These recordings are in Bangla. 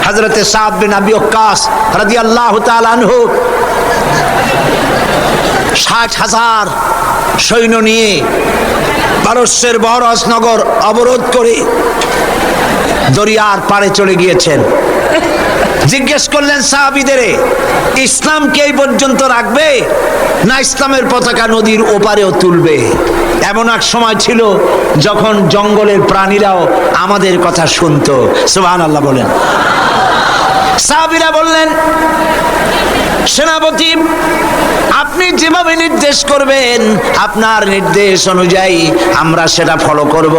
হযরতে সাদ বিন আবি ওয়াক্কাস রাদিয়াল্লাহু তাআলা আনহু ৬০,০০০ সৈন্য নিয়ে পারস্যের বহরাজ নগর অবরোধ করে দরিয়ার পাড়ে চলে গিয়েছেন। জিজ্ঞেস করলেন সাহাবীদের, ইসলামকে এই পর্যন্ত রাখবে না ইসলামের পতাকা নদীর ওপারেও তুলবে? এমন এক সময় ছিল যখন জঙ্গলের প্রাণীরাও আমাদের কথা শুনতো। সুবহানাল্লাহ বলেন। সাহাবীরা বললেন, সেনাপতি আপনি যেভাবে নির্দেশ করবেন আপনার নির্দেশ অনুযায়ী আমরা সেটা ফলো করব।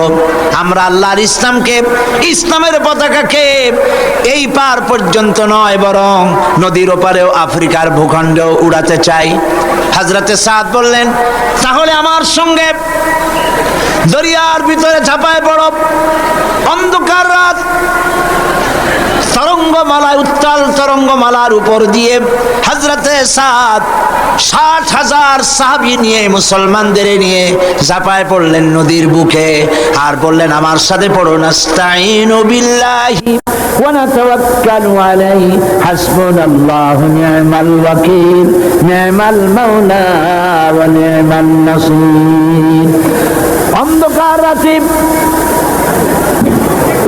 আমরা আল্লাহর ইসলামকে, ইসলামের পতাকাকে এই পার পর্যন্ত নয় বরং নদীর ওপারেও আফ্রিকার ভূখণ্ডেও উড়াতে চাই। হযরতে সাদ বললেন, তাহলে আমার সঙ্গে দরিয়ার ভিতরে ঝাঁপায় পড়ো। অন্ধকার রাত, তরঙ্গমালায়, উত্তাল তরঙ্গমালার উপর দিয়ে হযরতে সাদ ৬০,০০০ সাহাবী নিয়ে, মুসলমানদের নিয়ে ঝাঁপায় পড়লেন নদীর বুকে আর বললেন, আমার সাথে পড়ো, নাস্তাঈনু বিল্লাহি ওয়া নাতাওয়াক্কালু আলাইহি হাসবুনাল্লাহু নি'মাল ওয়াকিল নি'মাল মাওলা ওয়া নি'মান নাসীর। অন্ধকার রাতে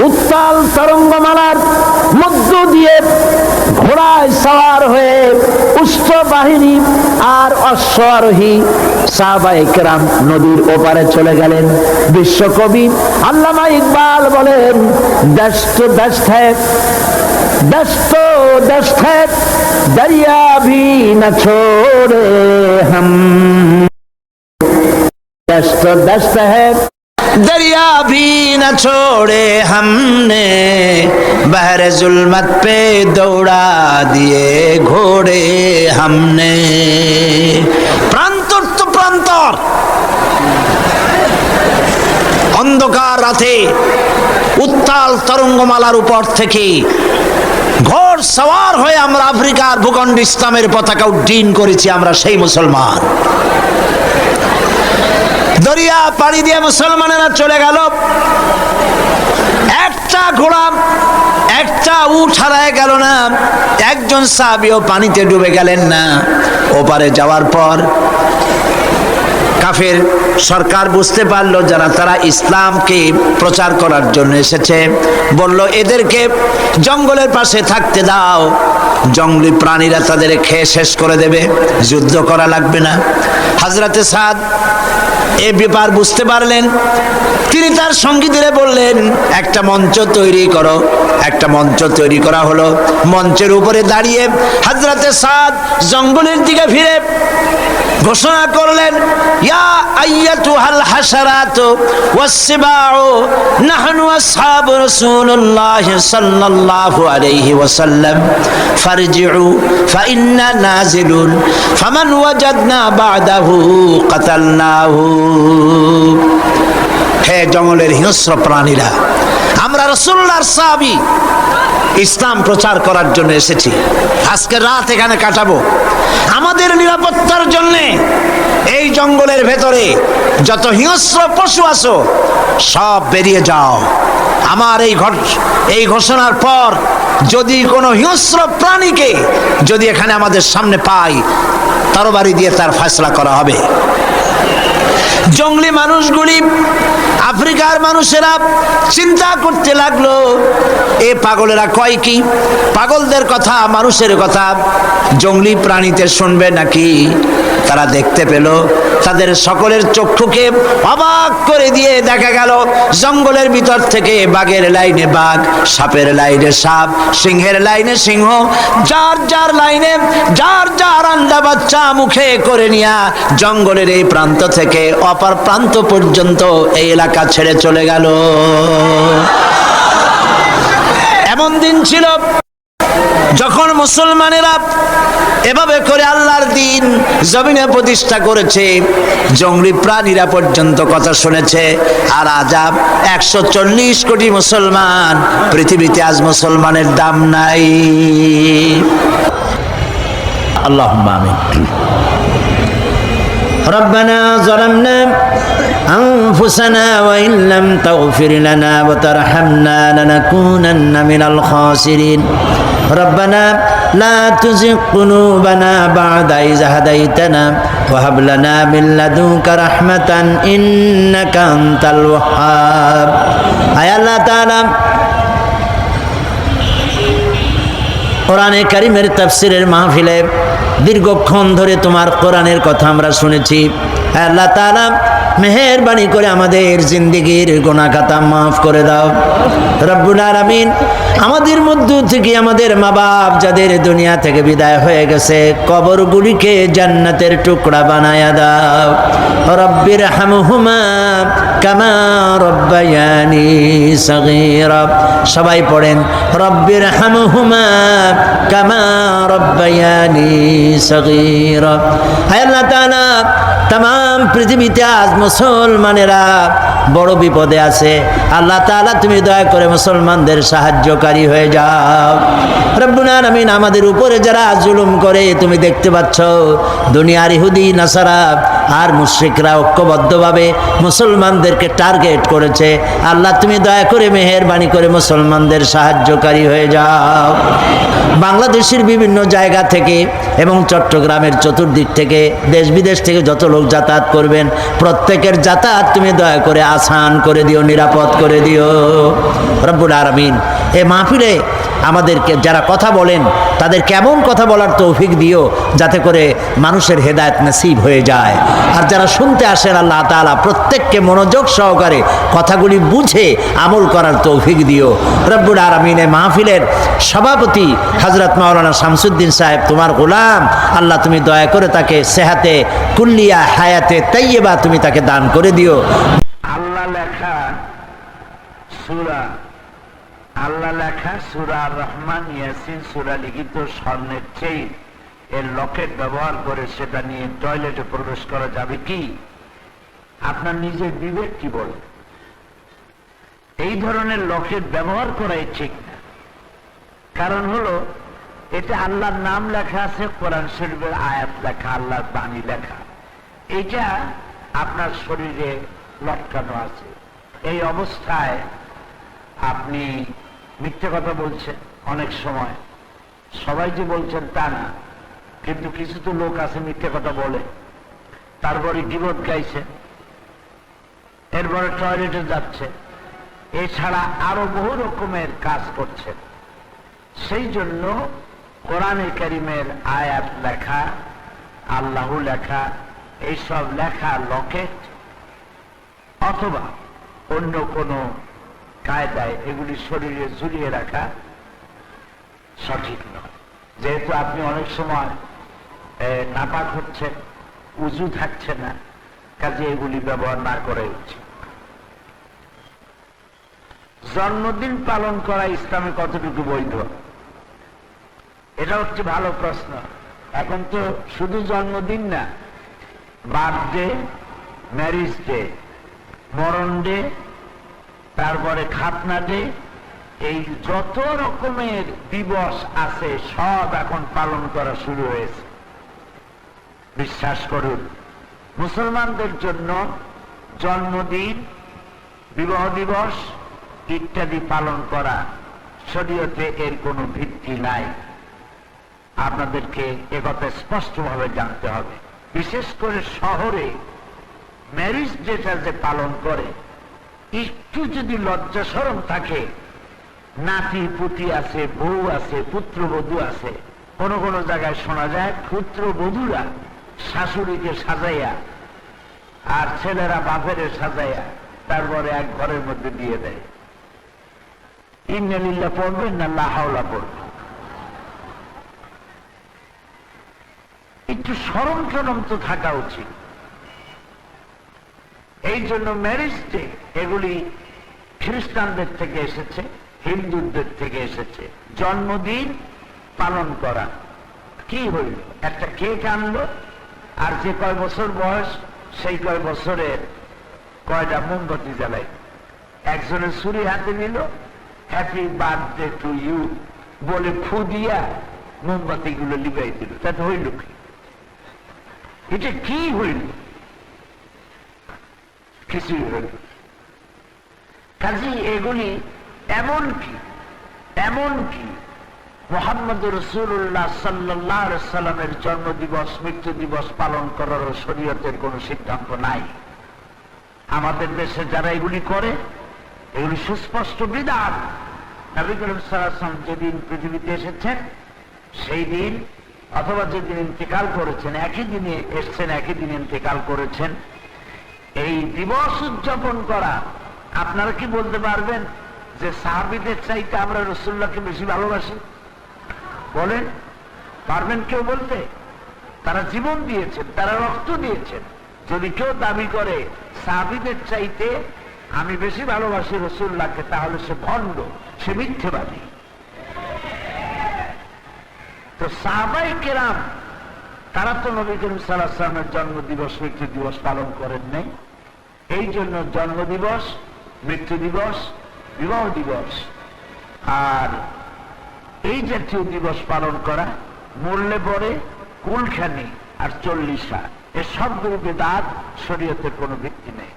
উত্তাল তরঙ্গমালার মধ্য দিয়ে ঘোড়ায় সওয়ার হয়ে উষ্ট্র বাহিনী আর অশ্বারোহী সাহাবায়ে কেরাম নদীর ওপারে চলে গেলেন। বিশ্বকবি আল্লামা ইকবাল বলেন, দস্ত দস্ত है दरिया भी न छोड़े हम, दस्त दस्त है दरिया भी न छोड़े हमने, बहरे जुल्मत पे दौड़ा दिए घोड़े हमने। প্রান্তর তো প্রান্তর, অন্ধকার রাতে উত্তাল তরঙ্গমালার উপর থেকে ঘোড় সওয়ার হয়ে আমরা আফ্রিকার ভূখণ্ড ইসলামের পতাকা উড্ডীন করেছি। আমরা সেই মুসলমান। দরিয়া পাড়ি দিয়ে মুসলমানেরা চলে গেল। একটা ঘোড়া, একটা উট হারায় গেল না, একজন সাহাবীও পানিতে ডুবে গেলেন না। ওপারে যাওয়ার পর কাফের সরকার বুঝতে পারলো যারা তারা ইসলামকে প্রচার করার জন্য এসেছে, বলল এদেরকে জঙ্গলের পাশে থাকতে দাও, জঙ্গলি প্রাণীরা তাদের খেয়ে শেষ করে দেবে, যুদ্ধ করা লাগবে না। হযরতে সাদ এই ব্যাপার বুঝতে পারলেন। তিনি তার সঙ্গীদের বললেন, একটা মঞ্চ তৈরি করো। একটা মঞ্চ তৈরি করা হলো। মঞ্চের উপরে দাঁড়িয়ে হযরতে সাদ জঙ্গলের দিকে ফিরে ঘোষণা করলেন, ইয়া আইয়াতুহাল হাশারাতু ওয়াসসিবাউ নাহনু আসহাবু রাসূলুল্লাহ সাল্লাল্লাহু আলাইহি ওয়াসাল্লাম ফারজিউ ফাইন্না নাজিলুন ফামান ওয়াজাদনা বা'দাহু কাতালনাহু। হে জঙ্গলের হিংস্র প্রাণীরা, আমরা রাসূলুল্লাহর সাহাবী, ইসলাম প্রচার করার জন্য এসেছি। আজকে রাত এখানে কাটাবো। আমাদের নিরাপত্তার জন্য এই জঙ্গলের ভেতরে যত হিংস্র পশু আছো সব বেরিয়ে যাও। আমার এই ঘোষণার পর যদি কোনো হিংস্র প্রাণীকে যদি এখানে আমাদের সামনে পাই, তরবারি দিয়ে তার ফয়সালা করা হবে। জঙ্গলি মানুষগুলি, আফ্রিকার মানুষেরা চিন্তা করতে লাগলো, এ পাগলেরা কয় কি? পাগলদের কথা, মানুষের কথা জঙ্গলি প্রাণীতে শুনবে নাকি? তারা দেখতে পেল, তাদের সকলের চক্ষুকে অবাক করে দিয়ে দেখা গেল জঙ্গলের ভিতর থেকে বাঘের লাইনে বাঘ, সাপের লাইনে সাপ, সিংহের লাইনে সিংহ, যার যার লাইনে যার যার আন্ডা বাচ্চা মুখে করে নিয়া জঙ্গলের এই প্রান্ত থেকে অপর প্রান্ত পর্যন্ত এই এলাকা ছেড়ে চলে গেল। এমন দিন ছিল যখন মুসলমানেরা এভাবে করে আল্লাহর দিন জমিনে প্রতিষ্ঠা করেছে, জঙ্গলি প্রাণীরা পর্যন্ত কথা শুনেছে। আর আজাব 140 কোটি মুসলমান, পৃথিবীতে আজ মুসলমানের দাম নাই। আল্লাহুম্মা আমিন। ربنا ظلمنا أنفسنا وإن لم تغفر لنا وترحمنا لنكونن من الخاسرين ربنا لا تزغ قلوبنا بعد إذ هديتنا وهب لنا من لدنك رحمة إنك أنت الوهاب আয় আল্লাহ তাআলা কোরআনে কারীমের তাফসীরের মাহফিলে দীর্ঘক্ষণ ধরে তোমার কোরআনের কথা আমরা শুনেছি। আল্লাহ তাআলা মেহেরবানি করে আমাদের জিন্দেগির গুনাহ খাতা মাফ করে দাও রব্বুল আলামিন। আমাদের মধ্য থেকে আমাদের মা বাপ যাদের দুনিয়া থেকে বিদায় হয়ে গেছে কবরগুলিকে জান্নাতের টুকরা বানায়া দাও। রব্বির হামহুমা কামা রব্বায়ানি সগীরা। সবাই পড়েন রব্বির হামহুমা কামা রব্বায়ানি সগীরা। হে আল্লাহ তাআলা तमाम পৃথিবীতে আজ মুসলমানেরা বড় বিপদে আছে। আল্লাহ তাআলা তুমি দয়া করে মুসলমানদের সাহায্যকারী হয়ে যাও রব্বুল আলামিন। আমাদের উপরে যারা জুলুম করে তুমি দেখতে পাচ্ছ, দুনিয়ার ইহুদি নাসারা আর মুশরিকরা ঐক্যবদ্ধভাবে মুসলমানদেরকে টার্গেট করেছে। আল্লাহ তুমি দয়া করে মেহেরবানি করে মুসলমানদের সাহায্যকারী হয়ে যাও। বাংলাদেশের বিভিন্ন জায়গা থেকে এবং চট্টগ্রামের চতুর্দিক থেকে দেশ বিদেশ থেকে যত লোক যাতায়াত করবেন প্রত্যেকের যাতায়াত তুমি দয়া করে আসান করে দিও, নিরাপদ করে দিও রব্বুল আলামিন। এই মাহফিলে আমাদেরকে যারা কথা বলেন তাদের কেমন কথা বলার তৌফিক দিও যাতে করে মানুষের হেদায়েত নসিব হয়ে যায়। আর যারা শুনতে আসেন আল্লাহ তাআলা প্রত্যেককে মনোযোগ সহকারে কথাগুলি বুঝে আমল করার তৌফিক দিও রব্বুল আলামিন। এই মাহফিলের সভাপতি হযরত মাওলানা শামসুদ্দিন সাহেব তোমার গোলাম, আল্লাহ তুমি দয়া করে তাকে সেহাতে কুল্লিয়া হায়াতে তাইয়্যিবা তুমি তাকে দান করে দিও। আল্লাহ লেখা সূরা, আল্লাহ লেখা সূরা রহমান, ইয়াসিন সূরা লিখিত স্বর্ণের চেইন এর লকেট ব্যবহার করে সেটা নিয়ে টয়লেটে প্রবেশ করা যাবে কি? আপনার নিজের বিবেক কি বলে? এই ধরনের লকেট ব্যবহার করাই ঠিক না। কারণ হলো এটা আল্লাহর নাম লেখা আছে, কোরআন শরীফের আয়াত লেখা, আল্লাহর বাণী লেখা, এটা আপনার শরীরে লটকানো আছে। এই অবস্থায় আপনি মিথ্যে কথা বলছেন। অনেক সময় সবাই যে বলছেন তা না, কিন্তু কিছু তো লোক আছে মিথ্যে কথা বলে, তারপরে গীবত গাইছে, এরপরে টয়লেটে যাচ্ছে, এছাড়া আরো বহু রকমের কাজ করছে। সেই জন্য কোরআনে কারীমের আয়াত লেখা, আল্লাহ লেখা, এইসব লেখা লকেট অথবা অন্য কোনো কায়দায় এগুলি শরীরে ঝুলিয়ে রাখা সঠিক নয়। যেহেতু আপনি অনেক সময় নাপাক হচ্ছেন, উজু থাকছে না, কাজে এগুলি ব্যবহার না করাই উচিত। জন্মদিন পালন করা ইসলামে কতটুকু বৈধ? এটা হচ্ছে ভালো প্রশ্ন। এখন তো শুধু জন্মদিন না, বার্থডে, ম্যারেজ ডে, মরণ ডে, তারপরে খাতনা ডে, এই যত রকমের দিবস আছে সব এখন পালন করা শুরু হয়েছে। বিশ্বাস করুন, মুসলমানদের জন্য জন্মদিন, বিবাহ দিবস ইত্যাদি পালন করা শরীয়তে এর কোনো ভিত্তি নাই। আপনাদেরকে একথা স্পষ্টভাবে জানতে হবে। বিশেষ করে শহরে ম্যারেজ ডেটা যে পালন করে, একটু যদি লজ্জা শরম থাকে, নাতি পুতি আছে, বউ আছে, পুত্রবধূ আছে, কোন কোন জায়গায় শোনা যায় পুত্রবধূরা শাশুড়িকে সাজাইয়া আর ছেলেরা বাপের সাজাইয়া তারপরে এক ঘরের মধ্যে দিয়ে দেয়। ইন্না লিল্লাহ পড়বেন না লা হাওলা পড়বেন। একটু শরম টরম তো থাকা উচিত। এই জন্য ম্যারেজ ডে এগুলি খ্রিস্টানদের থেকে এসেছে, হিন্দুদের থেকে এসেছে। জন্মদিন পালন করা কি হইল? একটা কেক আনলো, আর যে কয় বছর বয়স সেই কয় বছরের কয়টা মোমবাতি জ্বালাই, একজনের ছুরি হাতে নিল, হ্যাপি বার্থডে টু ইউ বলে ফু দিয়া মোমবাতি গুলো লিবাই দিল। তাতে হইল কি? এটা কি হইল? কিছুই হল। কাজী এগুলি এমনকি মুহাম্মদ রাসূলুল্লাহ সাল্লাল্লাহু আলাইহি সাল্লামের জন্মদিবস মৃত্যু দিবস পালন করার শরীয়তের কোনো সিদ্ধান্ত নাই। আমাদের দেশে যারা এগুলি করে এগুলি সুস্পষ্ট বিদআত। নবী করিম সাল্লাল্লাহু আলাইহি ওয়াসাল্লাম যেদিন পৃথিবীতে এসেছেন সেই দিন অথবা যেদিন ইন্তেকাল করেছেন একই দিনে এসেছেন, একই দিনে ইন্তেকাল করেছেন, এই দিবস উদযাপন করা আপনারা কি বলতে পারবেন যে সাহাবীদের চাইতে আমরা রাসূলুল্লাহকে বেশি ভালোবাসি? বলেন, পারবেন কেউ বলতে? তারা জীবন দিয়েছেন, তারা রক্ত দিয়েছেন। যদি কেউ দাবি করে সাহাবীদের চাইতে আমি বেশি ভালোবাসি রাসূলুল্লাহকে, তাহলে সে ভণ্ড, সে মিথ্যেবাদী। তো সাহাবায়ে কেরাম তারা তো নবী করিম সাল্লাল্লাহু আলাইহি ওয়াসাল্লামের জন্মদিবস মৃত্যু দিবস পালন করেন নাই। এই জন্য জন্মদিবস, মৃত্যু দিবস, বিবাহ দিবস আর এই জাতীয় দিবস পালন করা মরলে পরে কুলখানি আর 40 এর সবগুলো বিদআত, শরীয়তের কোনো ভিত্তি নেই।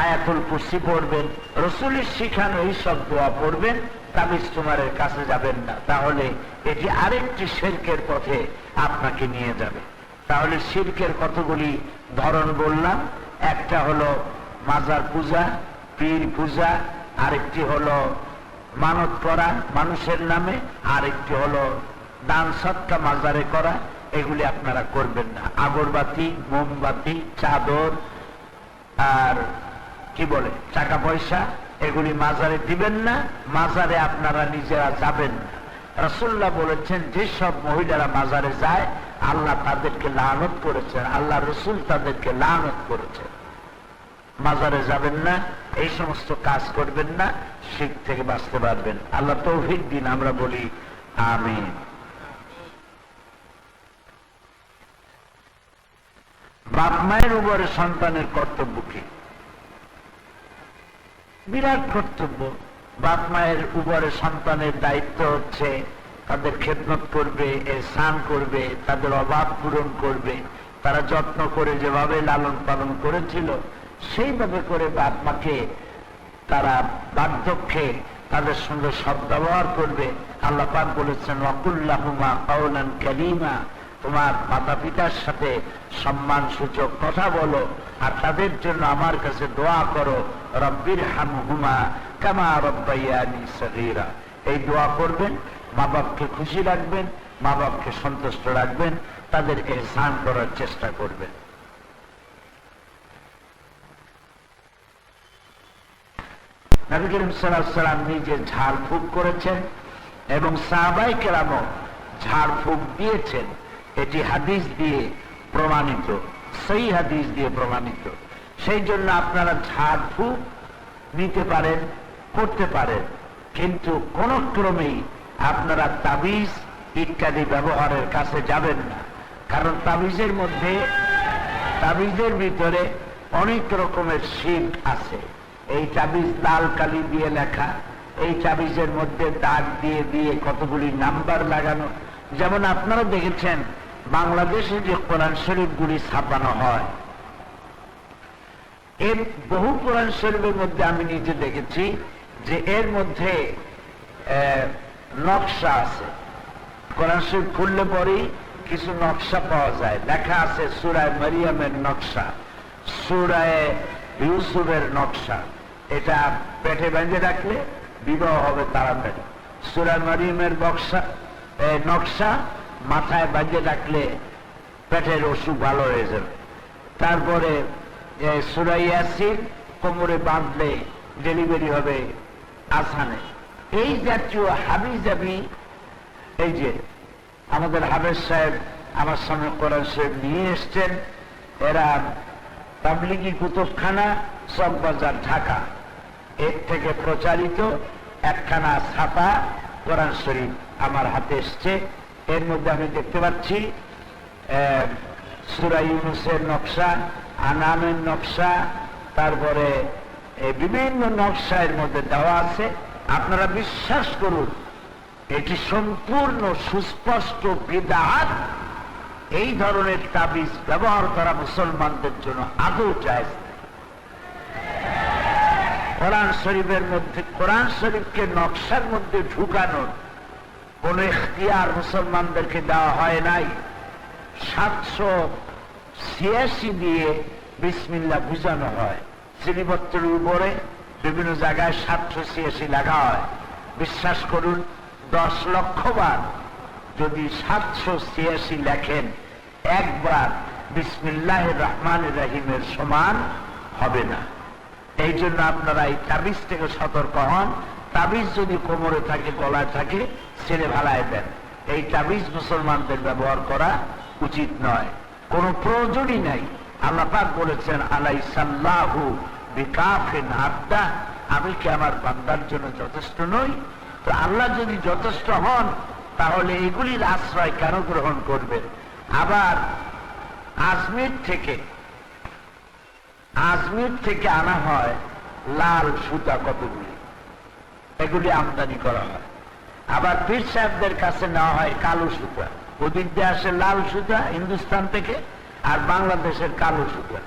আয়াতুল কুরসি পড়বেন, রাসূলের শিখানো এই সব দোয়া পড়বেন, তাবিজ তোমারের কাছে যাবেন না, তাহলে এটি আরেকটি শিরকের পথে আপনাকে নিয়ে যাবে। তাহলে শিরকের কতগুলি ধরন বললাম। একটা হলো মাজার পূজা, পীর পূজা, আরেকটি হলো মানত করা মানুষের নামে, আরেকটি হলো দান সৎকা মাজারে করা। এগুলি আপনারা করবেন না। আগরবাতি, মোমবাতি, চাদর আর কি বলে টাকা পয়সা, এগুলি মাজারে দিবেন না, মাজারে আপনারা নিজেরা যাবেন না। রাসূলুল্লাহ বলেছেন যেসব মহিলারা মাজারে যায় আল্লাহ তাদেরকে লানত করেছেন, আল্লাহ রাসূল তাদেরকে লানত করেছেন। মাজারে যাবেন না, এই সমস্ত কাজ করবেন না, শিরক থেকে বাঁচতে পারবেন। আল্লাহ তৌফিক দিন, আমরা বলি আমিন। বাপ মায়ের উপরে সন্তানের কর্তব্য কি? বিরাট কর্তব্য। বাপ মায়ের উপরে সন্তানের দায়িত্ব হচ্ছে তাদের খেদমত করবে, ইহসান করবে, তাদের অভাব পূরণ করবে। তারা যত্ন করে যেভাবে লালন পালন করেছিল সেইভাবে করে বাপ মাকে তারা বার্ধক্যে তাদের সঙ্গে সদ্ব্যবহার করবে। আল্লাহ পাক বলেছেন ওয়াকুল্লাহুমা কাওলান কারীমা, তোমার মাতা পিতার সাথে সম্মান সূচক কথা বলো আর তাদের জন্য আমার কাছে দোয়া করো, রব্বির হামহুমা কামা রব্বায়ানি সগীরা। এই দোয়া করবেন, মা বাপকে খুশি রাখবেন, মা বাপকে সন্তুষ্ট রাখবেন, তাদের ইহসান করার চেষ্টা করবেন। নবী করিম সাল্লাল্লাহু আলাইহি ওয়াসাল্লাম নিজে ঝাড়ফুঁক করেছেন এবং সাহাবায়ে কেরামও ঝাড়ফুঁক দিয়েছেন। এটি হাদিস দিয়ে প্রমাণিত, সহিহ হাদিস দিয়ে প্রমাণিত। সেই জন্য আপনারা ঝাড়ফুঁক নিতে পারেন, করতে পারেন, কিন্তু কোন ক্রমেই আপনারা তাবিজ ইত্যাদি ব্যবহারের কাছে যাবেন না। কারণ তাবিজের ভিতরে অনেক রকমের শিরক আছে। এই তাবিজ লাল কালি দিয়ে লেখা, এই তাবিজের মধ্যে দাগ দিয়ে দিয়ে কতগুলি নাম্বার লাগানো। যেমন আপনারা দেখেছেন বাংলাদেশে যে কোরআন শরীফগুলি ছাপানো হয়, এর বহু কোরআন শরীফের মধ্যে আমি নিজে দেখেছি যে এর মধ্যে নকশা আছে। কোরআন শরীফ খুললে পরেই কিছু নকশা পাওয়া যায়, লেখা আছে সূরা মারিয়ামের নকশা, সূরা ইউসুফের নকশা। এটা পেটে বেঁধে রাখলে বিবাহ হবে তাড়াতাড়ি। সূরা মারিয়ামের নকশা মাথায় বেঁধে রাখলে পেটের অসুখ ভালো হয়ে যাবে। তারপরে সূরা ইয়াসিন কোমরে বাঁধলে ডেলিভারি হবে আসানে। এই জাতীয় হাবিজাবি, এই যে আমাদের হাফেজ সাহেব আমার সামনে কোরআন শরীফ নিয়ে এসছেন, এরা তাবলিগি কুতুবখানা চকবাজার ঢাকা এর থেকে প্রচারিত একখানা ছাপা কোরআন শরীফ আমার হাতে এসছে। এর মধ্যে আমি দেখতে পাচ্ছি সূরা ইউনূসের নকশা, আনামের নকশা, তারপরে বিভিন্ন নকশা এর মধ্যে দেওয়া আছে। আপনারা বিশ্বাস করুন, এটি সম্পূর্ণ সুস্পষ্ট বিদআত। এই ধরনের তাবিজ ব্যবহার করা মুসলমানদের জন্য আদৌ জায়েজ নেই। কোরআন শরীফের মধ্যে, কোরআন শরীফকে নকশার মধ্যে ঢুকানোর কোন ইখতিয়ার মুসলমানদেরকে দেওয়া হয় নাই। 786 দিয়ে বিসমিল্লাহ বুঝানো হয়, শ্রেণীপত্রের উপরে বিভিন্ন জায়গায় 786 লেখা হয়। বিশ্বাস করুন, 10 লক্ষ বার যদি 786 লেখেন, একবার বিসমিল্লাহির রহমানির রহিমের সমান হবে না। এই জন্য আপনারা এই তাবিজ থেকে সতর্ক হন। তাবিজ যদি কোমরে থাকে, গলায় থাকে, ছেড়ে ভালায় দেন। এই তাবিজ মুসলমানদের ব্যবহার করা উচিত নয়, কোনো প্রয়োজনই নাই। আল্লাহ পাক বলেছেন, আলাইসাল্লাহু বিকাফিন আবদা, আমি কি আমার বান্দার জন্য যথেষ্ট নই? তো আল্লাহ যদি যথেষ্ট হন, তাহলে এগুলির আশ্রয় কেন গ্রহণ করবেন? আবার আজমির থেকে আনা হয় লাল সুতা কতগুলি, এগুলি আমদানি করা হয়। আবার পীর সাহেবদের কাছে নেওয়া হয় কালো সুতা। ওদিক দিয়ে আসে লাল সুতা হিন্দুস্তান থেকে, আর বাংলাদেশের কালো সুতা।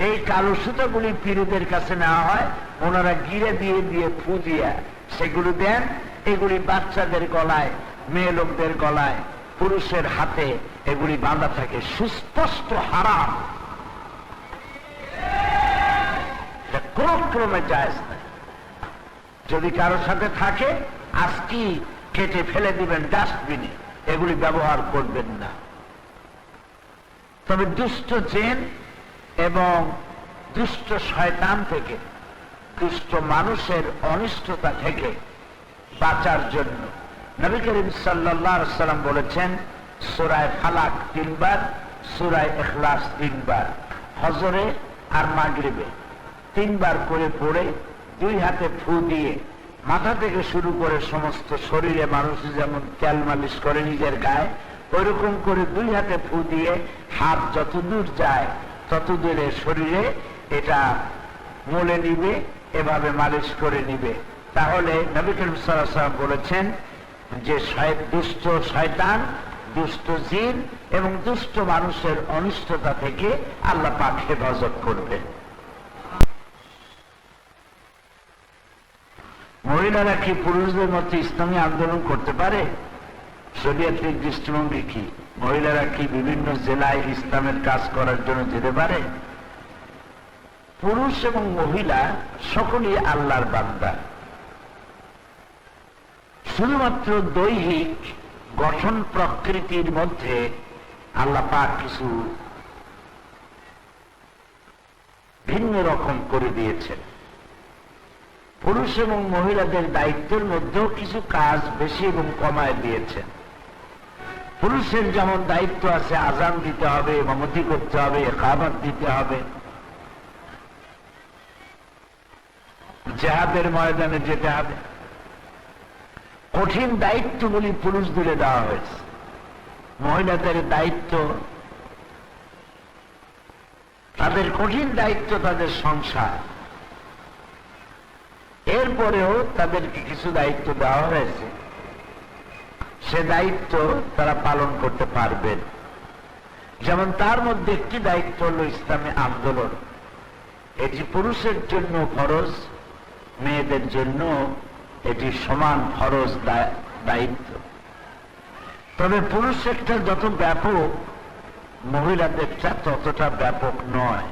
এই কালো সুতাগুলি পীরদের কাছে নেওয়া হয়, ওনারা গিরে দিয়ে দিয়ে ফু দিয়া সেগুলো দেন। এগুলি বাচ্চাদের গলায়, মেয়ে লোকদের গলায়, পুরুষের হাতে এগুলি বাঁধা থাকে। সুস্পষ্ট হারাম, কোন ক্রমে জায়েজ নাই। যদি কারোর সাথে থাকে, আজকে কেটে ফেলে দিবেন ডাস্টবিনে, এগুলি ব্যবহার করবেন না। তবে দুষ্ট জিন এবং দুষ্ট শয়তান থেকে, দুষ্ট মানুষের অনিষ্টতা থেকে বাঁচার জন্য নবী করিম সাল্লাল্লাহু আলাইহি ওয়াসাল্লাম বলেছেন, সূরা ফালাক 3 বার, সূরা ইখলাস 3 বার, ফজরে আর মাগরিবে 3 বার করে পড়ে 2 হাতে ফু দিয়ে মাথা থেকে শুরু করে সমস্ত শরীরে, মানুষ যেমন তেল মালিশ করে নিজের গায়ে, ওইরকম করে 2 হাতে ফু দিয়ে হাত যতদূর যায় ততদূরে শরীরে এটা মলে নিবে, এভাবে মালিশ করে নিবে। তাহলে নবী করিম সাল্লাল্লাহু আলাইহি ওয়াসাল্লাম বলেছেন যে দুষ্ট শয়তান, দুষ্ট জিন এবং দুষ্ট মানুষের অনিষ্টতা থেকে আল্লাহ পাক হেফাজত করবেন। মহিলারা কি পুরুষদের মতো ইসলামী আন্দোলন করতে পারে? শরীয়তের দৃষ্টিভঙ্গি কি? মহিলারা কি বিভিন্ন জেলায় ইসলামের কাজ করার জন্য যেতে পারে? পুরুষ এবং মহিলা সকলেই আল্লাহর বান্দা। শুধুমাত্র দৈহিক গঠন প্রকৃতির মধ্যে আল্লাহ পাক কিছু ভিন্ন রকম করে দিয়েছেন। পুরুষ এবং মহিলাদের দায়িত্বের মধ্যেও কিছু কাজ বেশি এবং কমায় দিয়েছেন। পুরুষের যেমন দায়িত্ব আছে, আযান দিতে হবে, ইমামতি করতে হবে, ইকামত দিতে হবে, জিহাদের ময়দানে যেতে হবে। কঠিন দায়িত্বগুলি পুরুষদের দেওয়া হয়েছে। মহিলাদের দায়িত্ব, তাদের কঠিন দায়িত্ব তাদের সংসার। এরপরেও তাদেরকে কিছু দায়িত্ব দেওয়া হয়েছে, সে দায়িত্ব তারা পালন করতে পারবেন। যেমন তার মধ্যে একটি দায়িত্ব হল ইসলামী আন্দোলন। এটি পুরুষের জন্য ফরজ, মেয়েদের জন্য এটি সমান ফরজ দায়িত্ব। তবে পুরুষেরটা যত ব্যাপক, মহিলাদেরটা ততটা ব্যাপক নয়।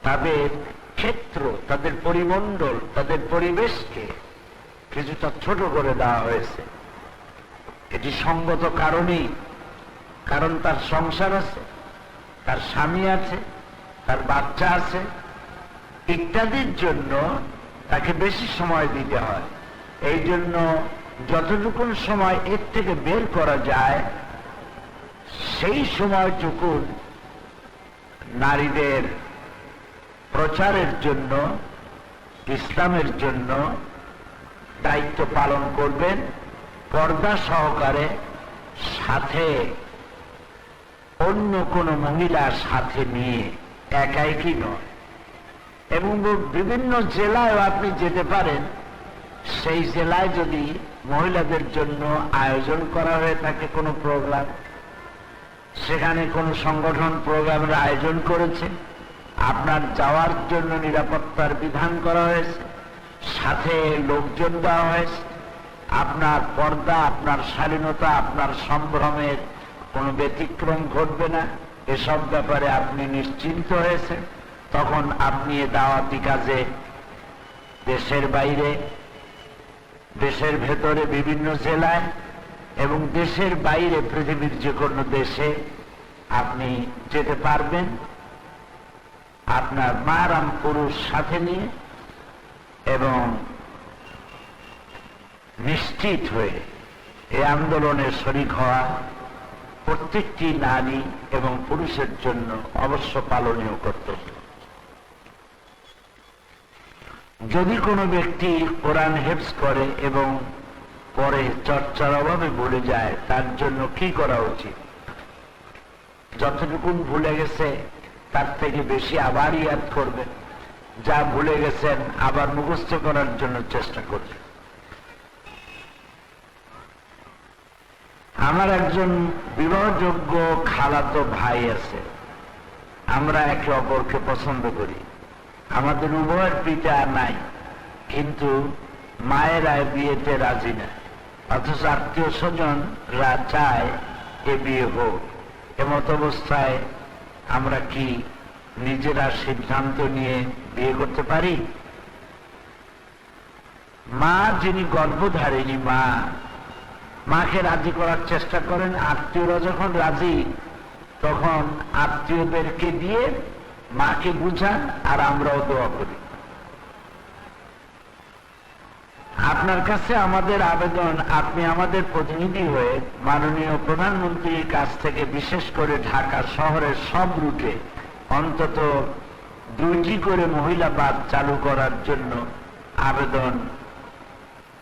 তাদের ক্ষেত্র, তাদের পরিমণ্ডল, তাদের পরিবেশকে কিছুটা ছোট করে দেওয়া হয়েছে। এটি সঙ্গত কারণেই, কারণ তার সংসার আছে, তার স্বামী আছে, তার বাচ্চা আছে, ইত্যাদির জন্য তাকে বেশি সময় দিতে হয়। এই জন্য যতটুকু সময় এর থেকে বের করা যায়, সেই সময়টুকু নারীদের প্রচারের জন্য, ইসলামের জন্য দায়িত্ব পালন করবেন, পর্দা সহকারে, সাথে অন্য কোনো মহিলার সাথে নিয়ে, একাই কি নয়। এবং বিভিন্ন জেলায় আপনি যেতে পারেন, সেই জেলায় যদি মহিলাদের জন্য আয়োজন করা হয়ে থাকে কোনো প্রোগ্রাম, সেখানে কোনো সংগঠন প্রোগ্রামের আয়োজন করেছে, আপনার যাওয়ার জন্য নিরাপত্তার বিধান করা হয়েছে, সাথে লোকজন দেওয়া হয়েছে, আপনার পর্দা, আপনার শালীনতা, আপনার সম্ভ্রমের কোনো ব্যতিক্রম ঘটবে না, এসব ব্যাপারে আপনি নিশ্চিন্ত হয়েছেন, তখন আপনি এ দাওয়াতি কাজে দেশের বাইরে, দেশের ভেতরে বিভিন্ন জেলায় এবং দেশের বাইরে পৃথিবীর যে কোনো দেশে আপনি যেতে পারবেন আপনার মারাম পুরুষ সাথে নিয়ে, এবং নিশ্চিত হয়ে এই আন্দোলনের শরীক হওয়া প্রত্যেকটি নারী এবং পুরুষের জন্য অবশ্য পালনীয় কর্তব্য। যদি কোনো ব্যক্তি কোরআন হেফজ করে এবং পরে চর্চার অভাবে ভুলে যায়, তার জন্য কি করা উচিত? যতটুকু ভুলে গেছে তার থেকে বেশি আবার ইয়াদ করবেন, যা ভুলে গেছেন আবার মুখস্থ করার জন্য চেষ্টা করবেন। আমার একজন বিবাহযোগ্য খালাতো ভাই আছে, আমরা একে অপরকে পছন্দ করি, আমাদের উভয়ের পিতা নাই, কিন্তু মায়েরা বিয়েতে রাজি না, অথচ আত্মীয় স্বজনরা চায় এ বিয়ে হোক। এমত অবস্থায় আমরা কি নিজেরা সিদ্ধান্ত নিয়ে বিয়ে করতে পারি? মা যিনি গর্ভধারিণী মা, মাকে রাজি করার চেষ্টা করেন, আত্মীয়রা যখন রাজি তখন আত্মীয়দেরকে দিয়ে মাকে বুঝান, আর আমরাও দোয়া করি। আপনার কাছে আমাদের আবেদন, আপনি আমাদের প্রতিনিধি হয়ে মাননীয় প্রধানমন্ত্রীর কাছ থেকে বিশেষ করে ঢাকা শহরের সব রুটে অন্তত 2টি করে মহিলা বাস চালু করার জন্য আবেদন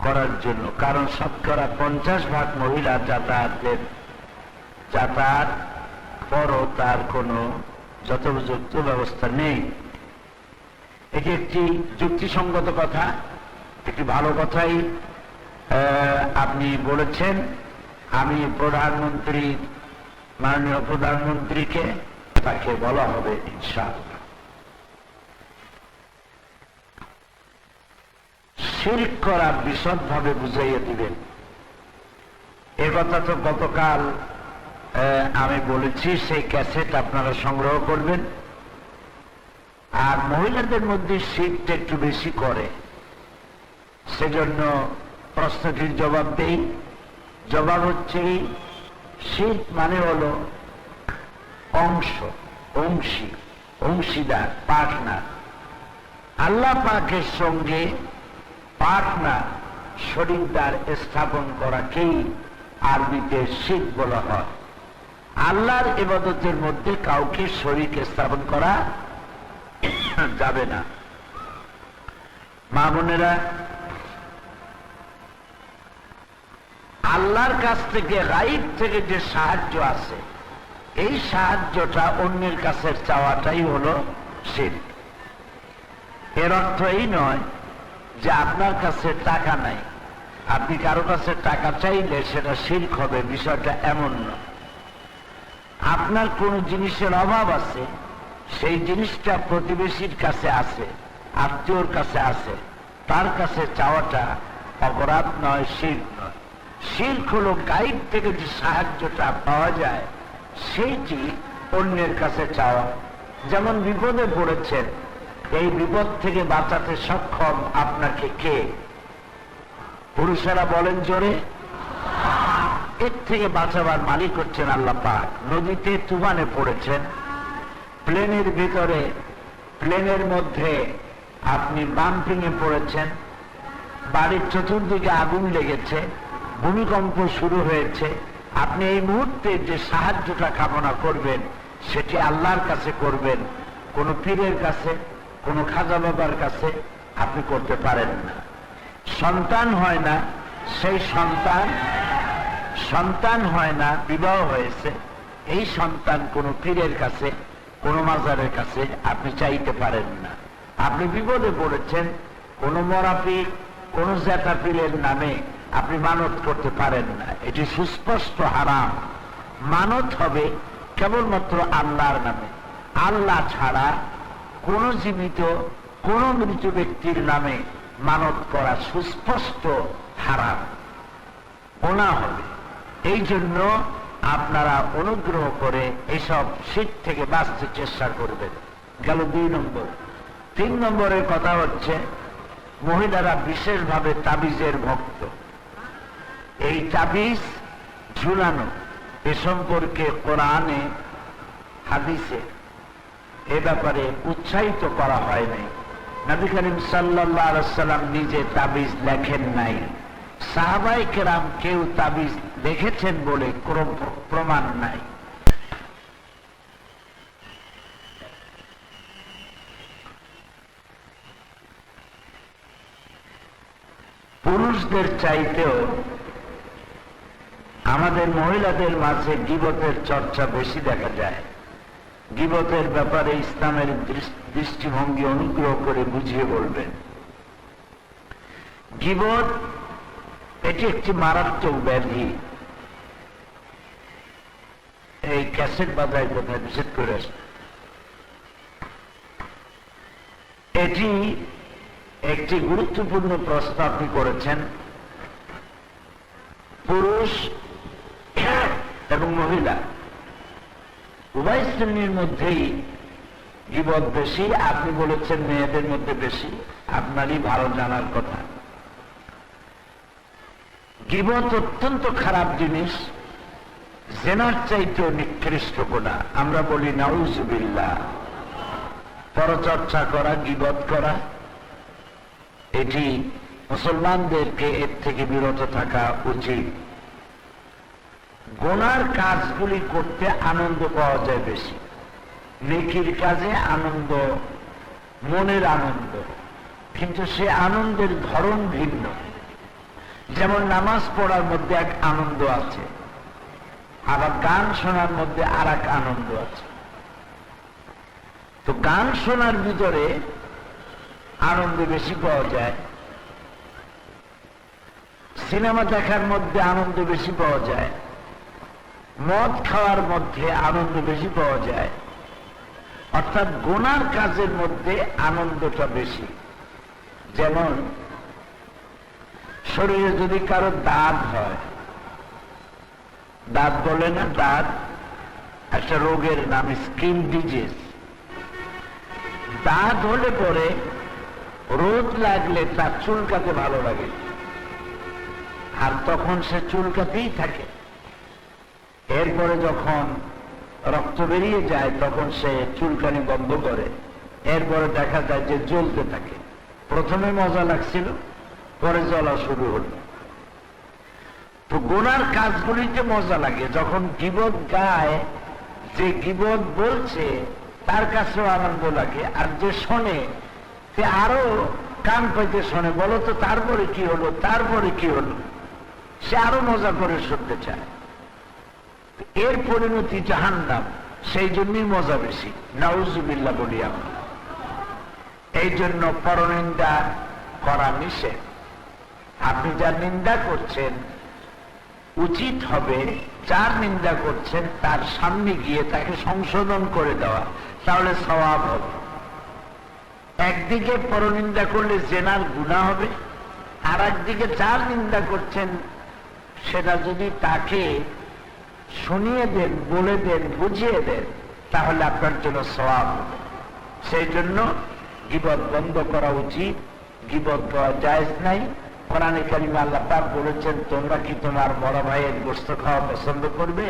করার জন্য, কারণ শতকরা 50% মহিলা যাতায়াত পরও তার কোনো যথোপযুক্ত ব্যবস্থা নেই। এটি একটি যুক্তিসঙ্গত কথা, একটি ভালো কথাই আপনি বলেছেন। আমি মাননীয় প্রধানমন্ত্রীকে তাকে বলা হবে ইনশাআল্লাহ। শিরক করা বিশদভাবে বুঝাইয়া দিবেন। এ কথা তো গতকাল আমি বলেছি, সেই ক্যাসেট আপনারা সংগ্রহ করবেন। আর মহিলাদের মধ্যে শিরকটা একটু বেশি করে, সেজন্য প্রশ্নটির জবাব দেই। জবাব হচ্ছে, শিরক মানে হলো অংশীদার, পার্টনার। আল্লাহ পাকের সঙ্গে পার্টনার, শরীকদার স্থাপন করাকেই আরবিতে শিরক বলা হয়। আল্লাহর ইবাদতের মধ্যে কাউকে শরীক স্থাপন করা যাবে না। মা বোনেরা, আল্লাহর কাছ থেকে, গায়ব থেকে যে সাহায্য আছে, এই সাহায্যটা অন্যের কাছে চাওয়াটাই হলো শিরক। এর অর্থ এই নয় যে আপনার কাছে টাকা নাই, আপনি কারো কাছে টাকা চাইলে সেটা শিরক হবে, বিষয়টা এমন নয়। আপনার কোন জিনিসের অভাব আছে, সেই জিনিসটা প্রতিবেশীর কাছে আছে, আত্মীয়র কাছে আছে, তার কাছে চাওয়াটা অপরাধ নয়, শিরক নয়। শিরক হলো গায়ব থেকে যে সাহায্যটা পাওয়া যায় সেইটি অন্যের কাছে চাওয়া। যেমন বিপদে পড়েছেন, এই বিপদ থেকে বাঁচাতে সক্ষম আপনাকে কে? পুরুষেরা বলেন জোরে। এর থেকে বাঁচাবার মালিক হচ্ছেন আল্লাহ পাক। নদীতে তুফানে পড়েছেন, প্লেনের ভিতরে, প্লেনের মধ্যে আপনি বাম্পিংয়ে পড়েছেন, বাড়ির চতুর্দিকে আগুন লেগেছে, ভূমিকম্প শুরু হয়েছে, আপনি এই মুহূর্তে যে সাহায্যটা কামনা করবেন সেটি আল্লাহর কাছে করবেন, কোন পীরের কাছে, কোন খাজা বাবার কাছে আপনি করতে পারেন না। সন্তান হয় না, সেই সন্তান হয় না, বিবাহ হয়েছে, এই সন্তান কোন পীরের কাছে, কোন মাজারের কাছে আপনি চাইতে পারেন না। আপনি বিপদে পড়েছেন, কোন মরা পীর, কোন জ্যাঠাপিলের নামে আপনি মানত করতে পারেন না, এটি সুস্পষ্ট হারাম। মানত হবে কেবলমাত্র আল্লাহর নামে। আল্লাহ ছাড়া কোন জীবিত কোন মৃত ব্যক্তির নামে মানত করা সুস্পষ্ট হারাম, গুনাহ হবে। এই জন্য আপনারা অনুগ্রহ করে এসব শিরক থেকে বাঁচতে চেষ্টা করবেন। গেল 2 নম্বর। 3 নম্বরের কথা হচ্ছে মহিলারা বিশেষভাবে তাবিজের ভক্ত। এই তাবিজ ঝুলানো এ সম্পর্কে কোরআনে হাদিসে এ ব্যাপারে উৎসাহিত করা হয় নাই। নবী করিম সাল্লাল্লাহু আলাইহি ওয়াসাল্লাম নিজে তাবিজ লেখেন নাই। সাহাবায়ে কেরাম কেউ তাবিজ লিখেছেন বলে কোনো প্রমাণ নাই। পুরুষদের চাইতেও আমাদের মহিলাদের মাঝে গীবতের চর্চা বেশি দেখা যায়। গীবতের ব্যাপারে ইসলামের দৃষ্টিভঙ্গি অনুগ্রহ করে বুঝিয়ে বলবেন। গীবত এটি একটি মারাত্মক ব্যাধি। এই ক্যাসেট বাজায় কোথায় বিশেষ করে এটি একটি গুরুত্বপূর্ণ প্রশ্ন আপনি করেছেন। পুরুষ এবং মহিলা উভয় শ্রেণীর মধ্যেই গীবত বেশি। আপনি বলেছেন মেয়েদের মধ্যে বেশি, আপনারই ভালো জানার কথা। গীবত অত্যন্ত খারাপ জিনিস, জেনার চাইতেও নিকৃষ্ট গুনাহ। আমরা বলি নাউজুবিল্লাহ। পরচর্চা করা, গীবত করা, এটি মুসলমানদেরকে এর থেকে বিরত থাকা উচিত। গুনার কাজগুলি করতে আনন্দ পাওয়া যায় বেশি, নেকির কাজে আনন্দ, মনের আনন্দ, কিন্তু সে আনন্দের ধরন ভিন্ন। যেমন নামাজ পড়ার মধ্যে এক আনন্দ আছে, আবার গান শোনার মধ্যে আর এক আনন্দ আছে। তো গান শোনার ভিতরে আনন্দ বেশি পাওয়া যায়, সিনেমা দেখার মধ্যে আনন্দ বেশি পাওয়া যায়, মদ খাওয়ার মধ্যে আনন্দ বেশি পাওয়া যায়। অর্থাৎ গুনার কাজের মধ্যে আনন্দটা বেশি। যেমন শরীরে যদি কারো দাঁত হয়, দাঁত বলে না, দাঁত একটা রোগের নাম স্কিন ডিজিজ। দাঁত হলে পরে রোদ লাগলে তার চুলকাতে ভালো লাগে, আর তখন সে চুলকাতেই থাকে। এরপরে যখন রক্ত বেরিয়ে যায় তখন সে চুলকানি বন্ধ করে, এরপরে দেখা যায় যে জ্বলতে থাকে। প্রথমে মজা লাগছিল, পরে জ্বলা শুরু হল। তো গুনার কাজগুলিতে মজা লাগে। যখন গীবত গায়, যে গীবত বলছে তার কাছেও আনন্দ লাগে, আর যে শোনে সে আরো কান পাইতে শোনে, বলো তো তারপরে কি হলো, তারপরে কি হলো, সে আরো মজা করে শুনতে চায়। এর পরিণতি জাহান্নাম, সেই জন্যই মজা বেশি। নাউজুবিল্লাহ বলি আমরা। এই জন্য পরনিন্দা করা নিষেধ। আপনি যার নিন্দা করছেন, উচিত হবে যার নিন্দা করছেন তার সামনে গিয়ে তাকে সংশোধন করে দেওয়া, তাহলে সওয়াব হবে। একদিকে পরনিন্দা করলে জেনার গুনাহ হবে, আর একদিকে যার নিন্দা করছেন সেটা যদি তাকে শুনিয়ে দেন, বলে দেন, বুঝিয়ে দেন, তাহলে আপনার জন্য সওয়াব হবে। সেই জন্য গীবত বন্ধ করা উচিত, গীবত করা জায়েজ নাই। কোরআনে কারিমে আল্লাহ পাক বলেছেন, তোমরা কি তোমার বড় ভাইয়ের গোশত খাওয়া পছন্দ করবে?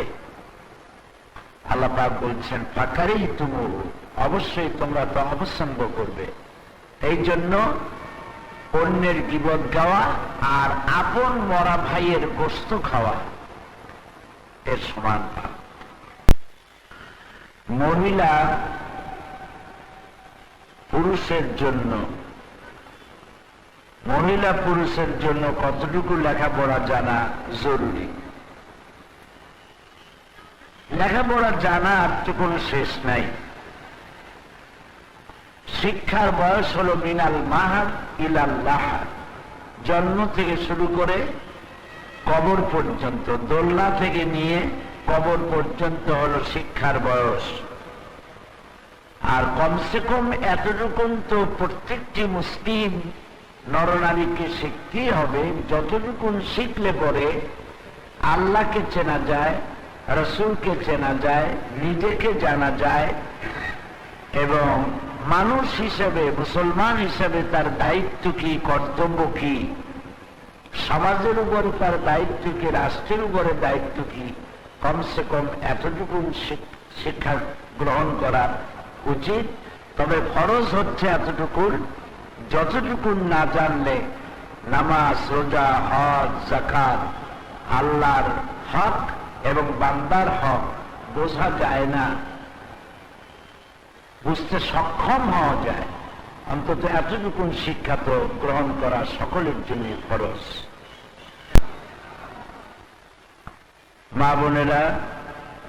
আল্লাহ পাক বলছেন ফাকারিহ তুমুহু, অবশ্যই তোমরা তো অপছন্দ করবে। এই জন্য অন্যের গীবত গাওয়া আর আপন মরা ভাইয়ের গোশত খাওয়া এর সমান পাপ। মহিলা পুরুষের জন্য, মহিলা পুরুষের জন্য কতটুকু লেখাপড়া জানা জরুরি? লেখাপড়া জানার তো কোনো শেষ নাই। শিক্ষার বয়স হলো মিনাল মাহাদ ইলাল লাহাদ, জন্ম থেকে শুরু করে কবর পর্যন্ত, দোলনা থেকে নিয়ে কবর পর্যন্ত হলো শিক্ষার বয়স। আর কমসে কম এতটুকুন তো প্রত্যেকটি মুসলিম নরনারীকে শিখতেই হবে, যতটুকুন শিখলে পরে আল্লাহকে চেনা যায়, রসুলকে চেনা যায়, নিজেকে জানা যায়, এবং মানুষ হিসেবে, মুসলমান হিসেবে তার দায়িত্ব কি, কর্তব্য কি, সমাজের উপরে তার দায়িত্ব কি, রাষ্ট্রের উপরে দায়িত্ব কি, কমসে কম এতটুকুন শিক্ষা গ্রহণ করা উচিত। তবে ফরজ হচ্ছে এতটুকুন, যতটুকুন না জানলে নামাজ, রোজা, হজ, যাকাত, আল্লাহর হক এবং বান্দার হক বোঝা যায় না, বুঝতে সক্ষম হওয়া যায়। অন্তত এতটুকুন শিক্ষা তো গ্রহণ করা সকলের জন্য ফরজ। মা বোনেরা,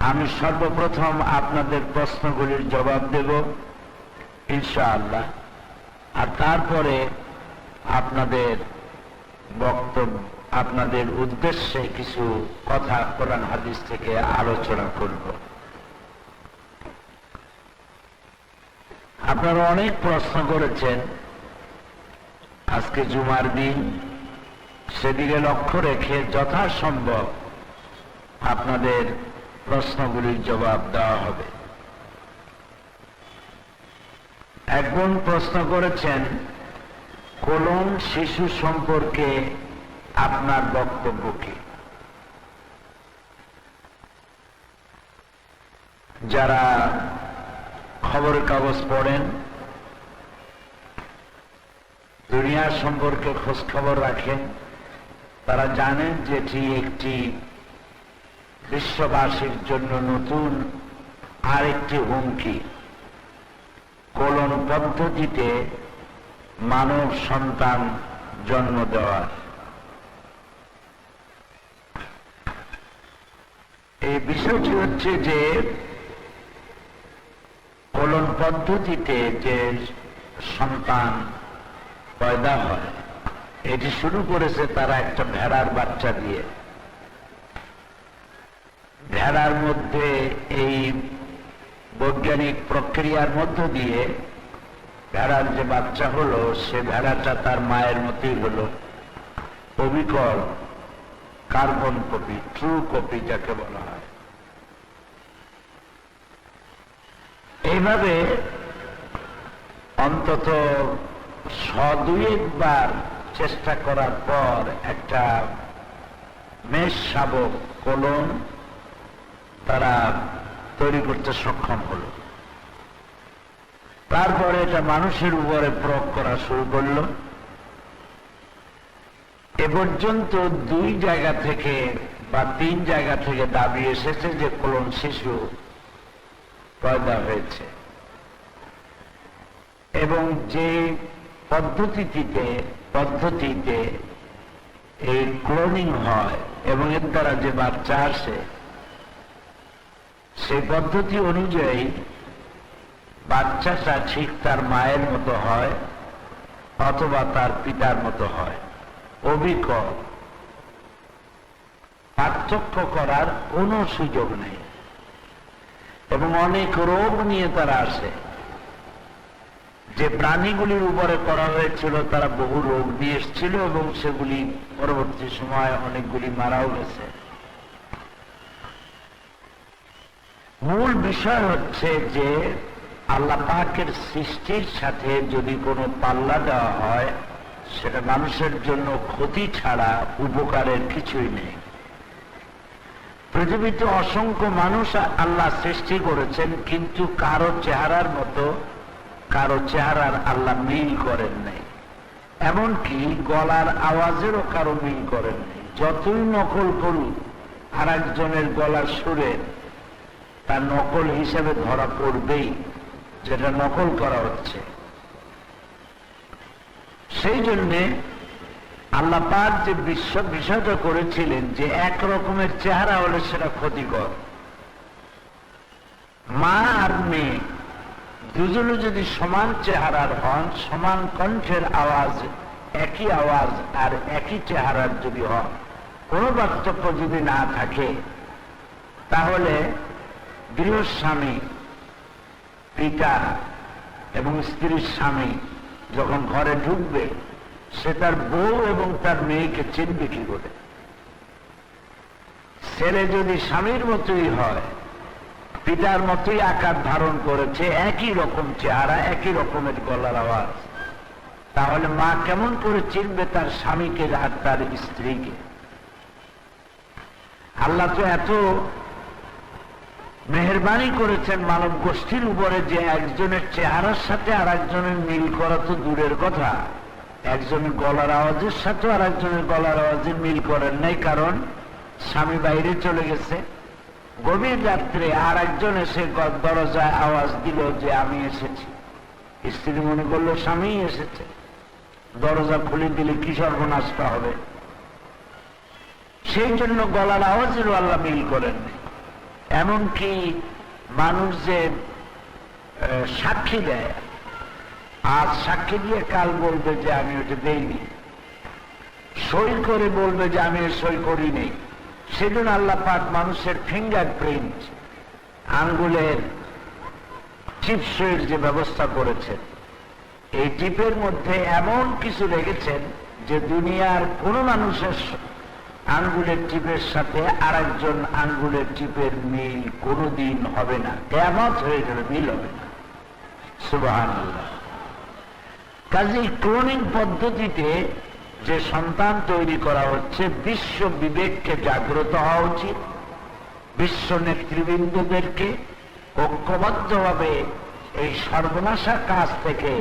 আমি সর্বপ্রথম আপনাদের প্রশ্নগুলির জবাব দেব ইনশাআল্লাহ, আর তারপরে আপনাদের বক্তব্য, আপনাদের উদ্দেশ্যে কিছু কথা কোরআন হাদিস থেকে আলোচনা করব। আপনারা অনেক প্রশ্ন করেছেন, আজকে জুমার দিন, সেদিকে লক্ষ্য রেখে যথাসম্ভব আপনাদের প্রশ্নগুলির জবাব দেওয়া হবে। একজন প্রশ্ন করেছেন, কোলন শিশু সম্পর্কে আপনার বক্তব্য কি? যারা খবরের কাগজ পড়েন, দুনিয়া সম্পর্কে খোঁজ খবর রাখেন, তারা জানেন যে এটি একটি বিশ্ববাসীর জন্য নতুন আরেকটি হুমকি। কোলন পদ্ধতিতে মানব সন্তান জন্ম দেওয়ার এই বিষয়টি হচ্ছে যে কোলন পদ্ধতিতে যে সন্তান পয়দা হয়, এটি শুরু করেছে তারা একটা ভেড়ার বাচ্চা দিয়ে। ভেড়ার মধ্যে এই বৈজ্ঞানিক প্রক্রিয়ার মধ্য দিয়ে ভেড়ার যে বাচ্চা হলো, সে ভেড়াটা তার মায়ের মতোই হলো, অবিকল কার্বন কপি, ট্রু কপি যাকে বলা হয়। এইভাবে অন্তত 100-2 চেষ্টা করার পর একটা মেষ শাবক কোলন তারা তৈরি করতে সক্ষম হলো। তারপরে এটা মানুষের উপরে প্রয়োগ করা শুরু করলো। এ পর্যন্ত 2 জায়গা থেকে বা 3 জায়গা থেকে দাবি এসেছে যে কোলন শিশু পয়দা হয়েছে, এবং যে পদ্ধতিতে এই ক্লোনিং হয় এবং এর দ্বারা যে বাচ্চা আসে, সেই পদ্ধতি অনুযায়ী বাচ্চাটা ঠিক তার মায়ের মতো হয় অথবা তার পিতার মতো হয়, অবিকল। পার্থক্য করার কোনো সুযোগ নেই। এবং অনেক রোগ নিয়ে তারা আসে। যে প্রাণীগুলির উপরে করা হয়েছিল তারা বহু রোগ নিয়ে এসেছিল এবং সেগুলি পরবর্তী সময় অনেকগুলি মারাও গেছে। মূল বিষয় হচ্ছে যে আল্লাহ পাকের সৃষ্টির সাথে যদি কোনো পাল্লা দেওয়া হয়, সেটা মানুষের জন্য ক্ষতি ছাড়া উপকারের কিছুই নেই। পৃথিবীতে অসংখ্য মানুষ আল্লাহ সৃষ্টি করেছেন, কিন্তু কারো চেহারার মতো কারো চেহারার আল্লাহ মিল করেন নাই। এমনকি গলার আওয়াজেরও কারো মিল করেন নাই। যতই নকল করুক, আর একজনের গলার সুরে তার নকল হিসেবে ধরা পড়বেই, যেটা নকল করা হচ্ছে। সেই জন্যে আল্লাহ পাক যে বিষয়টা করেছিলেন যে এক রকমের চেহারা হলে সেটা ক্ষতিকর। মা আর মেয়ে দুজনে যদি সমান চেহারার হন, সমান কণ্ঠের আওয়াজ একই আওয়াজ আর একই চেহারার যদি হয়, কোনো পার্থক্য যদি না থাকে, তাহলে গৃহস্বামী পিতা এবং স্ত্রীর স্বামী যখন ঘরে ঢুকবে, সে তার বউ এবং তার মেয়েকে চিনবে কি করে? ছেলে যদি স্বামীর মতোই হয়, পিতার মতোই আকার ধারণ করেছে, একই রকম চেহারা, একই রকমের গলার আওয়াজ, তাহলে মা কেমন করে চিনবে তার স্বামীকে আর তার স্ত্রীকে? আল্লাহ তো এত মেহেরবানি করেছেন মানব গোষ্ঠীর উপরে যে একজনের চেহারার সাথে আর একজনের মিল করা তো দূরের কথা, একজনের গলার আওয়াজের সাথে আর একজনের গলার আওয়াজের মিল করেন নাই, কারণ স্বামী বাইরে চলে গেছে। গভীর রাত্রে আর একজন এসে দরজায় আওয়াজ দিল যে আমি এসেছি। স্ত্রী মনে করলো স্বামী এসেছে, দরজা খুলে দিলে কি সর্বনাশটা হবে, সেই জন্য গলার আওয়াজেরও আল্লাহ মিল করেন। এমনকি মানুষ যে সাক্ষী দেয়, আজ সাক্ষী দিয়ে কাল বলবে যে আমি ওটা দেইনি, সই করে বলবে যে আমি সই করিনি। সেজন্য আল্লাহ পাক মানুষের ফিঙ্গারপ্রিন্ট, আঙ্গুলের চিপসের যে ব্যবস্থা করেছেন, এই টিপের মধ্যে এমন কিছু রেখেছেন যে দুনিয়ার কোন মানুষের আঙ্গুলের টিপের সাথে আরেকজন আঙ্গুলের টিপের মিল কোনোদিন হবে না, কিয়ামত হয়ে গেলে মিল হবে না। সুবহানাল্লাহ। কাজেই ক্লোনিং পদ্ধতিতে যে সন্তান তৈরি করা হচ্ছে, বিশ্ব বিবেককে জাগ্রত হওয়া উচিত। বিশ্ব নেতৃবৃন্দদেরকে ঐক্যবদ্ধভাবে এই সর্বনাশা কাজ থেকে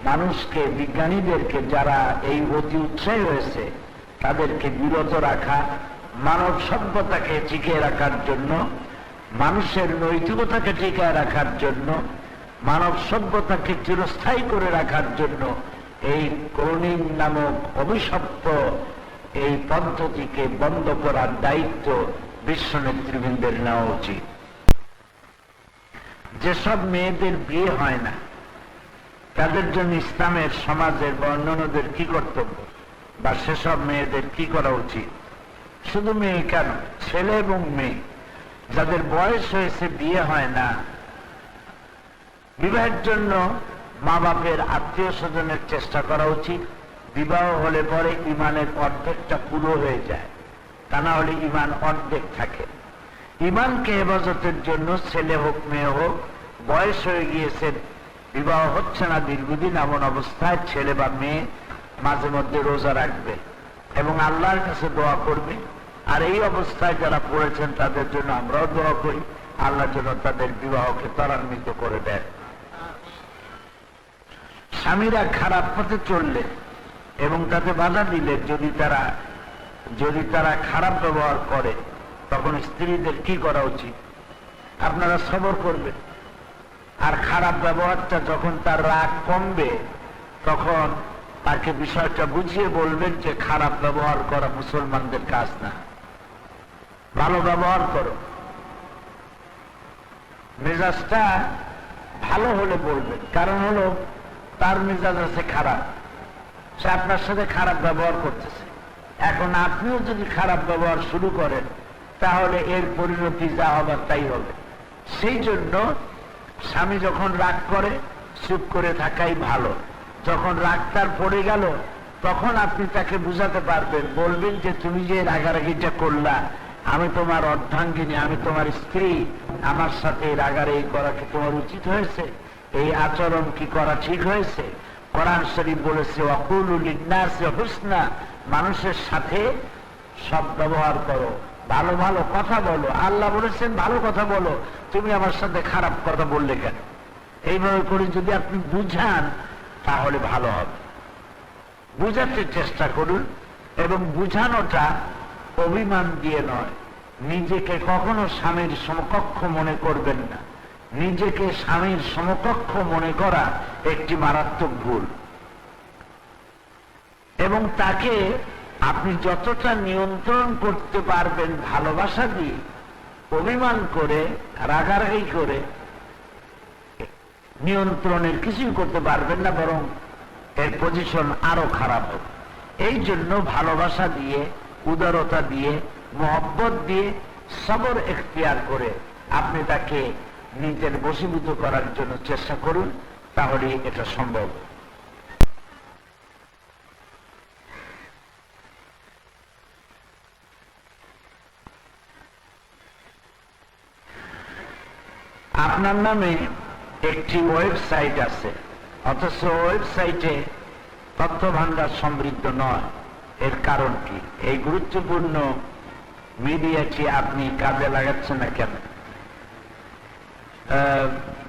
মানুষকে, বিজ্ঞানীদেরকে যারা এই অতি উৎসাহী হয়েছে, তাদেরকে বিরত রাখা, মানব সভ্যতাকে টিকিয়ে রাখার জন্য, মানুষের নৈতিকতাকে টিকিয়ে রাখার জন্য, মানব সভ্যতাকে চিরস্থায়ী করে রাখার জন্য এই ক্লোনিং নামক অভিশপ্ত এই পদ্ধতিকে বন্ধ করার দায়িত্ব বিশ্ব নেতৃবৃন্দের নেওয়া উচিত। যেসব মেয়েদের বিয়ে হয় না, তাদের জন্য ইসলামের, সমাজের বা অন্যান্যদের কি কর্তব্য, বা সেসব মেয়েদের কি করা উচিত? শুধু মেয়ে কেন, ছেলে এবং মেয়ে যাদের বয়স হয়েছে, বিয়ে হয় না, বিবাহের জন্য মা বাপের, আত্মীয় স্বজনের চেষ্টা করা উচিত। বিবাহ হলে পরে ইমানের অর্ধেকটা পুরো হয়ে যায়, তা না হলে ইমান অর্ধেক থাকে। ইমানকে হেফাজতের জন্য ছেলে হোক মেয়ে হোক, বয়স হয়ে গিয়েছে, বিবাহ হচ্ছে না দীর্ঘদিন, এমন অবস্থায় ছেলে বা মেয়ে মাঝে মধ্যে রোজা রাখবে এবং আল্লাহর কাছে দোয়া করবে। আর এই অবস্থায় যারা পড়েছেন তাদের জন্য আমরাও দোয়া করি, আল্লাহ যেন তাদের বিবাহকে ত্বরান্বিত করে দেয়। স্বামীরা খারাপ পথে চললে এবং তাতে বাধা দিলে, যদি তারা খারাপ ব্যবহার করে, তখন স্ত্রীদের কি করা উচিত? আপনারা সবর করবেন। আর খারাপ ব্যবহারটা যখন তার রাগ কমবে, তখন তাকে বিষয়টা বুঝিয়ে বলবেন যে খারাপ ব্যবহার করা মুসলমানদের কাজ না, ভালো ব্যবহার করো। মেজাজটা ভালো হলে বলবেন, কারণ হলো তার মেজাজ আছে খারাপ, সে আপনার সাথে খারাপ ব্যবহার করতেছে। এখন আপনিও যদি খারাপ ব্যবহার শুরু করেন, তাহলে এর পরিণতি যা হবার তাই হবে। সেই জন্য স্বামী যখন রাগ করে, চুপ করে থাকাই ভালো। যখন রাগ তার পড়ে গেল, তখন আপনি তাকে বুঝাতে পারবেন, বলবেন যে তুমি যে রাগারাগিটা করলা, আমি তোমার অর্ধাঙ্গিনী, আমি তোমার স্ত্রী, আমার সাথে রাগারাগি করা কি তোমার উচিত হয়েছে? এই আচরণ কি করা ঠিক হয়েছে? কোরআন শরীফ বলেছে ওয়াকুলু লিন্নাসি হুসনা, মানুষের সাথে সব ব্যবহার করো, ভালো ভালো কথা বলো। আল্লাহ বলেছেন ভালো কথা বলো, তুমি আমার সাথে খারাপ কথা বললে কেন? এইভাবে করে যদি আপনি বুঝান, তাহলে ভালো হবে। বুঝাতে চেষ্টা করুন, এবং বুঝানোটা অভিমান দিয়ে নয়। নিজেকে কখনো স্বামীর সমকক্ষ মনে করবেন না। নিজেকে স্বামীর সমকক্ষ মনে করা একটি মারাত্মক ভুল। এবং তাকে আপনি যতটা নিয়ন্ত্রণ করতে পারবেন ভালোবাসা দিয়ে, অভিমান করে, রাগারাগি করে নিয়ন্ত্রণের কিছুই করতে পারবেন না, বরং এর পজিশন আরো খারাপ হবে। এই জন্য ভালোবাসা দিয়ে, উদারতা দিয়ে, মোহব্বত দিয়ে, সবর এখতিয়ার করে আপনি তাকে নিজের বশীভূত করার জন্য চেষ্টা করুন, তাহলে এটা সম্ভব। আপনার নামে একটি ওয়েবসাইট আছে, অথচ ওয়েবসাইটে তথ্য ভান্ডার সমৃদ্ধ নয়। এর কারণ কি? এই গুরুত্বপূর্ণ মিডিয়াটি আপনি কাজে লাগাচ্ছেন না কেন?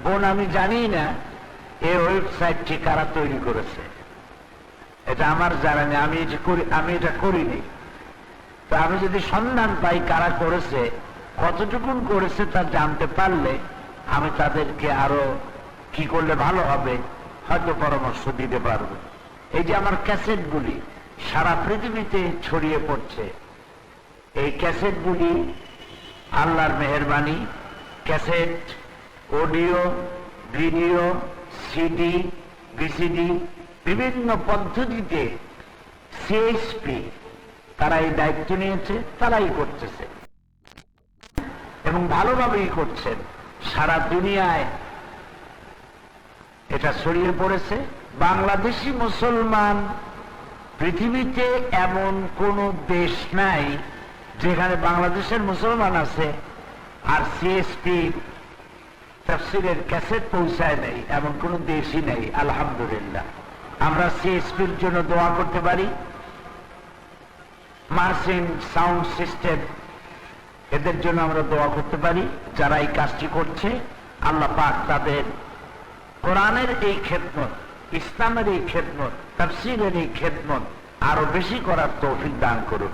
বোন, আমি জানি না এই ওয়েবসাইটটি কারা তৈরি করেছে, এটা আমার জানা নেই, আমি এটা করিনি। তো আমি যদি সন্ধান পাই কারা করেছে, কতটুকুন করেছে তা জানতে পারলে আমি তাদেরকে আরো কি করলে ভালো হবে হয়তো পরামর্শ দিতে পারবো। এই যে আমার ক্যাসেটগুলি সারা পৃথিবীতে ছড়িয়ে পড়ছে, এই ক্যাসেটগুলি আল্লাহর মেহেরবানি, cassette, audio, video, CD, VCD, বিভিন্ন পদ্ধতিতে সিএসপি তারা এই দায়িত্ব নিয়েছে, তারাই করতেছে এবং ভালোভাবেই করছেন। সারা দুনিয়ায় এটা ছড়িয়ে পড়েছে। বাংলাদেশি মুসলমান পৃথিবীতে এমন কোন দেশ নাই যেখানে বাংলাদেশের মুসলমান আছে আর সিএসপি তাফসীরের ক্যাসেট পৌঁছায় নাই, এমন কোন দেশই নেই। আলহামদুলিল্লাহ, আমরা সিএসপির জন্য দোয়া করতে পারি। মার্সিং সাউন্ড সিস্টেম, এদের জন্য আমরা দোয়া করতে পারি। যারা এই কাজটি করছে, আল্লাহ পাক তাদের কোরআনের এই খেদমত, ইসলামের এই খেদমত, তাফসীরের এই খেদমত আরো বেশি করার তৌফিক দান করুন।